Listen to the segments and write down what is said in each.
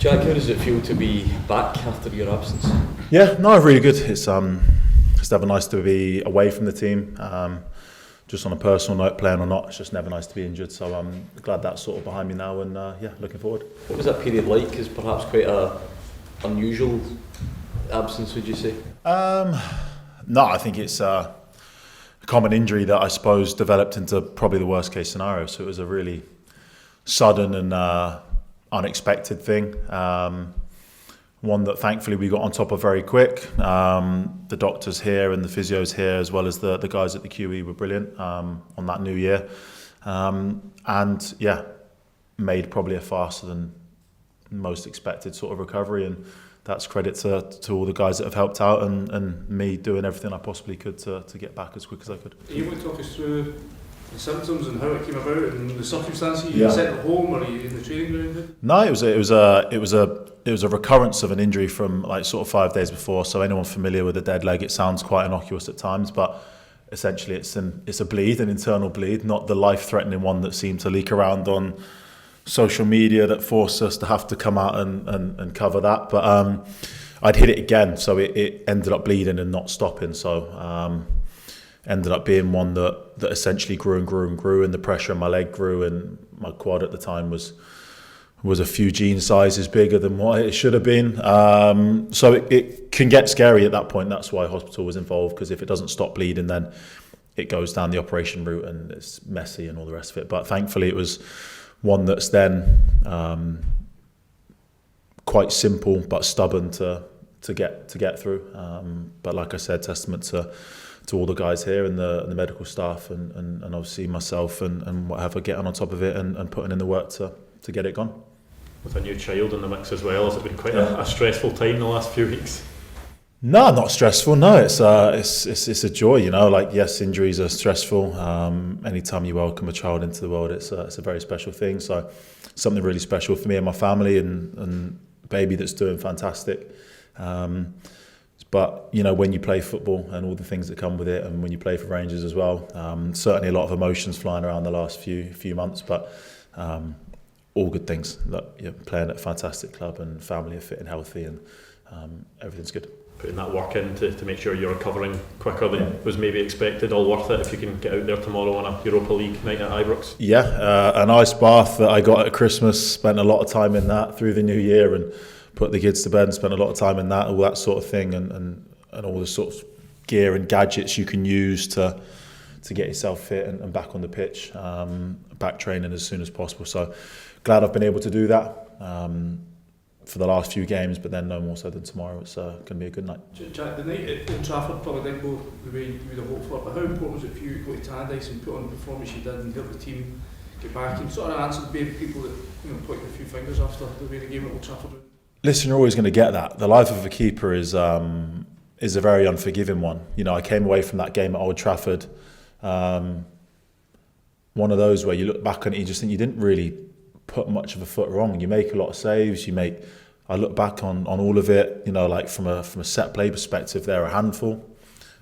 Jack, how does it feel to be back after your absence? Yeah, no, really good. It's never nice to be away from the team. Just on a personal note, playing or not, it's just never nice to be injured. So I'm glad that's sort of behind me now, and looking forward. What was that period like? Because perhaps quite a unusual absence, would you say? No, I think it's a common injury that I suppose developed into probably the worst case scenario. So it was a really sudden and unexpected thing. One that thankfully we got on top of very quick. The doctors here and the physios here, as well as the guys at the QE, were brilliant on that new year. And yeah, made probably a faster than most expected sort of recovery. And that's credit to all the guys that have helped out and me doing everything I possibly could to get back as quick as I could. Are you want to talk us through the symptoms and how it came about and the circumstances? You sent at home, or are you in the training ground? No, it was a recurrence of an injury from like sort of 5 days before. So anyone familiar with a dead leg, it sounds quite innocuous at times, but essentially it's a bleed, an internal bleed, not the life-threatening one that seemed to leak around on social media that forced us to have to come out and cover that. But I'd hit it again, so it ended up bleeding and not stopping. So ended up being one that essentially grew and grew and grew, and the pressure on my leg grew, and my quad at the time was a few gene sizes bigger than what it should have been. So it can get scary at that point. That's why hospital was involved, because if it doesn't stop bleeding, then it goes down the operation route and it's messy and all the rest of it. But thankfully it was one that's then quite simple but stubborn to get through. But like I said, testament to all the guys here and the medical staff and obviously myself and whatever, getting on top of it and putting in the work to get it gone. With a new child in the mix as well, has it been quite a stressful time the last few weeks? No, not stressful. No, it's a joy. You know, like yes, injuries are stressful. Anytime you welcome a child into the world, it's a very special thing. So something really special for me and my family, and a baby that's doing fantastic. But you know, when you play football and all the things that come with it, and when you play for Rangers as well, certainly a lot of emotions flying around the last few months. But all good things. Look, you're playing at a fantastic club, and family are fit and healthy, and everything's good. Putting that work in to make sure you're recovering quicker than was maybe expected, all worth it if you can get out there tomorrow on a Europa League night at Ibrox? Yeah, an ice bath that I got at Christmas, spent a lot of time in that through the new year, and put the kids to bed and spent a lot of time in that, all that sort of thing, and all the sort of gear and gadgets you can use to get yourself fit and back on the pitch, back training as soon as possible. So glad I've been able to do that for the last few games, but then no more so than tomorrow. It's going to be a good night. Jack, the night at Old Trafford probably didn't go the way you would have hoped for, but how important was it for you to go to Tannadice and put on the performance you did and help the team get back and sort of answer maybe people that pointed a few fingers after the way the game at Old Trafford went? Listen, you're always going to get that. The life of a keeper is a very unforgiving one. You know, I came away from that game at Old Trafford, one of those where you look back on it, you just think you didn't really put much of a foot wrong. You make a lot of saves. I look back on all of it. You know, like from a set play perspective, they're a handful.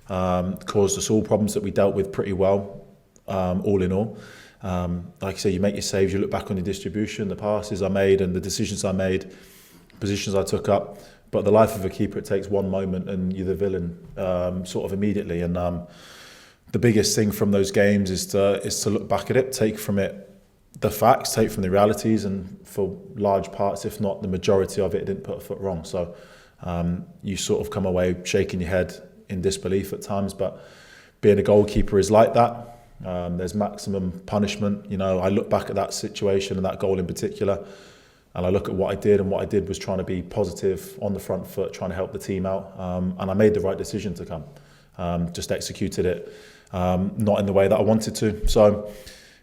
Caused us all problems that we dealt with pretty well, all in all. Like I say, you make your saves. You look back on the distribution, the passes I made, and the decisions I made, positions I took up. But the life of a keeper, it takes one moment, and you're the villain sort of immediately. And the biggest thing from those games is to look back at it, take from it the facts, take from the realities, and for large parts, if not the majority of it, didn't put a foot wrong. So you sort of come away shaking your head in disbelief at times, but being a goalkeeper is like that. There's maximum punishment. You know, I look back at that situation and that goal in particular, and I look at what I did, and what I did was trying to be positive on the front foot, trying to help the team out, and I made the right decision to come. Just executed it, not in the way that I wanted to. So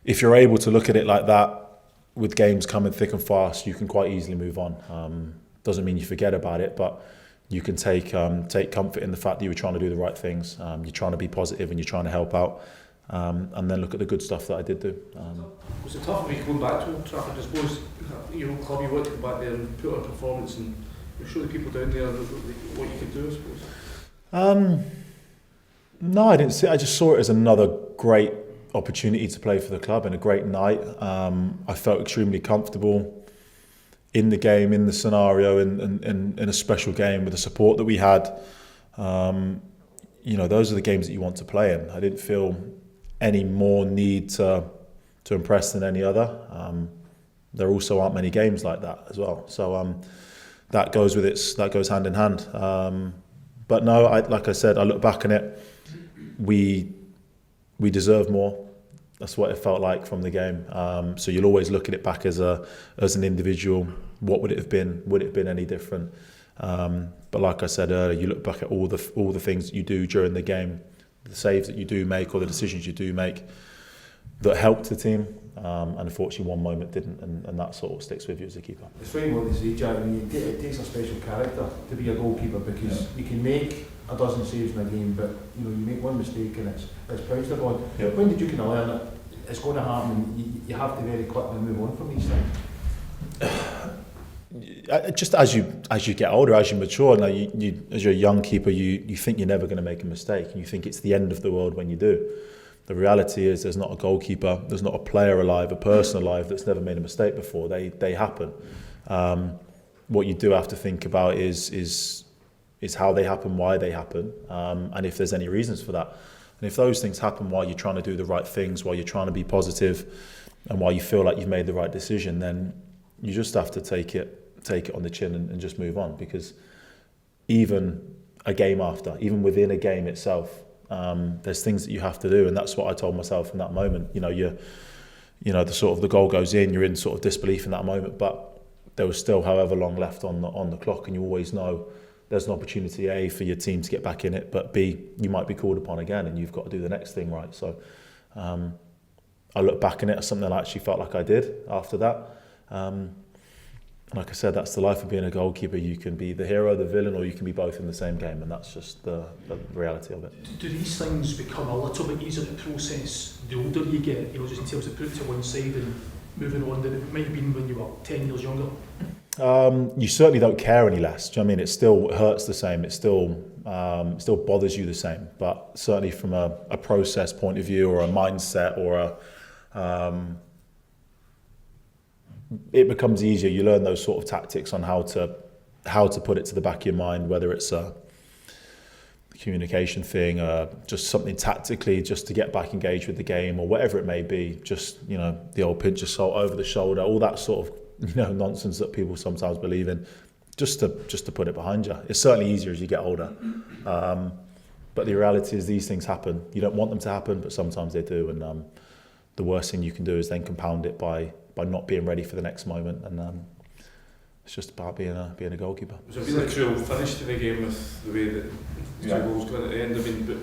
if you're able to look at it like that, with games coming thick and fast, you can quite easily move on. Doesn't mean you forget about it, but you can take comfort in the fact that you were trying to do the right things. You're trying to be positive and you're trying to help out, and then look at the good stuff that I did do. Was it tough for you going back to Old Trafford? I suppose your old club, you want to go back there and put on a performance and show the people down there what you could do, I suppose. No, I didn't see it. I just saw it as another great opportunity to play for the club and a great night. I felt extremely comfortable in the game, in the scenario, in a special game with the support that we had. Those are the games that you want to play in. I didn't feel any more need to impress than any other. There also aren't many games like that as well. So that goes hand in hand. But no, like I said, I look back on it. We deserve more. That's what it felt like from the game. So you'll always look at it back as an individual. What would it have been? Would it have been any different? But like I said earlier, you look back at all the things that you do during the game, the saves that you do make, or the decisions you do make that helped the team. And unfortunately, one moment didn't, and that sort of sticks with you as a keeper. It's funny what they say, Jack. It takes a special character to be a goalkeeper, because you can make a dozen saves in a game, but you make one mistake and it's pounced upon. Yep. When did you kind of learn that it's going to happen? And you have to very quickly move on from these things. Just as you get older, as you mature, now you as you're a young keeper, you think you're never going to make a mistake, and you think it's the end of the world when you do. The reality is, there's not a goalkeeper, there's not a player alive, a person alive that's never made a mistake before. They happen. What you do have to think about is how they happen, why they happen, and if there's any reasons for that. And if those things happen while you're trying to do the right things, while you're trying to be positive, and while you feel like you've made the right decision, then you just have to take it on the chin and just move on. Because even a game after, even within a game itself, there's things that you have to do, and that's what I told myself in that moment. The goal goes in, you're in sort of disbelief in that moment, but there was still however long left on the clock, and you always know there's an opportunity, A, for your team to get back in it, but B, you might be called upon again, and you've got to do the next thing right. So I look back on it as something I actually felt like I did after that. Like I said, that's the life of being a goalkeeper. You can be the hero, the villain, or you can be both in the same game, and that's just the reality of it. Do these things become a little bit easier to process the older you get, just in terms of putting it to one side and moving on, than it might have been when you were 10 years younger? You certainly don't care any less. Do you know what I mean? It still hurts the same. It still bothers you the same. But certainly from a process point of view, or a mindset, or it becomes easier. You learn those sort of tactics on how to put it to the back of your mind, whether it's a communication thing, just something tactically, just to get back engaged with the game, or whatever it may be. Just the old pinch of salt over the shoulder, all that sort of nonsense that people sometimes believe in. Just to put it behind you. It's certainly easier as you get older. But the reality is, these things happen. You don't want them to happen, but sometimes they do. And the worst thing you can do is then compound it by not being ready for the next moment. And it's just about being a goalkeeper. Was it really cruel finish to the game with the way that the two goals going at the end? I mean, but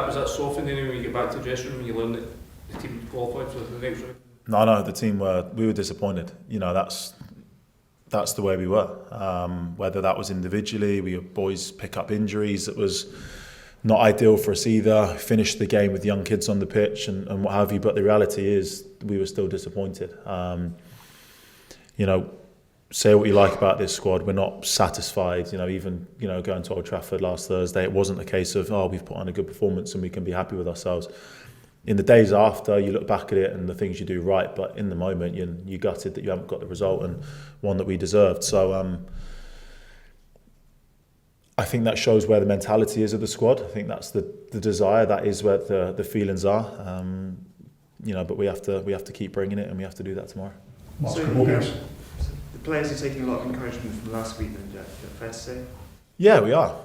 was that soften any when you get back to the dressing room and you learn that the team qualified for the next round? No, the team we were disappointed. That's the way we were. Whether that was individually, we had boys pick up injuries. It was not ideal for us either. Finished the game with young kids on the pitch and what have you. But the reality is, we were still disappointed. Say what you like about this squad, we're not satisfied. Even going to Old Trafford last Thursday, it wasn't a case of we've put on a good performance and we can be happy with ourselves. In the days after, you look back at it and the things you do right, but in the moment you're gutted that you haven't got the result, and one that we deserved. So I think that shows where the mentality is of the squad. I think that's the desire. That is where the feelings are. But we have to keep bringing it, and we have to do that tomorrow. The players are taking a lot of encouragement from last week, then, Jack. Fair to say? Yeah, we are.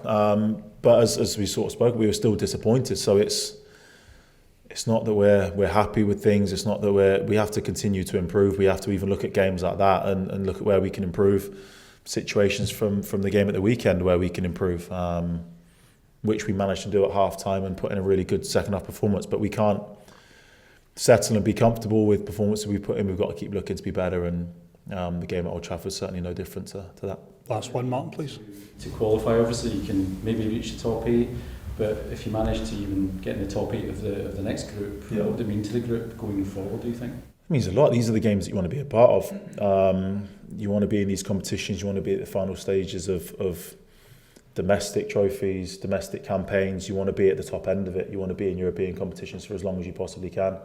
But as we sort of spoke, we were still disappointed. So it's not that we're happy with things. It's not that we have to continue to improve. We have to even look at games like that and look at where we can improve. Situations from the game at the weekend where we can improve, which we managed to do at half time and put in a really good second half performance. But we can't settle and be comfortable with performance that we put in. We've got to keep looking to be better, and the game at Old Trafford is certainly no different to that. Last one, Martin, please. To qualify, obviously you can maybe reach the top 8, but if you manage to even get in the top 8 of the next group, what would it mean to the group going forward, do you think? It means a lot. These are the games that you want to be a part of. You want to be in these competitions. You want to be at the final stages of domestic trophies, domestic campaigns. You want to be at the top end of it. You want to be in European competitions for as long as you possibly can.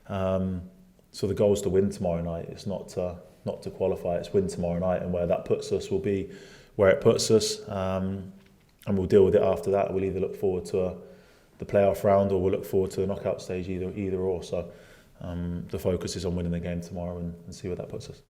So the goal is to win tomorrow night. It's not to not to qualify. It's win tomorrow night, and where that puts us will be where it puts us, and we'll deal with it after that. We'll either look forward to the playoff round, or we'll look forward to the knockout stage, either or. So the focus is on winning the game tomorrow and see where that puts us.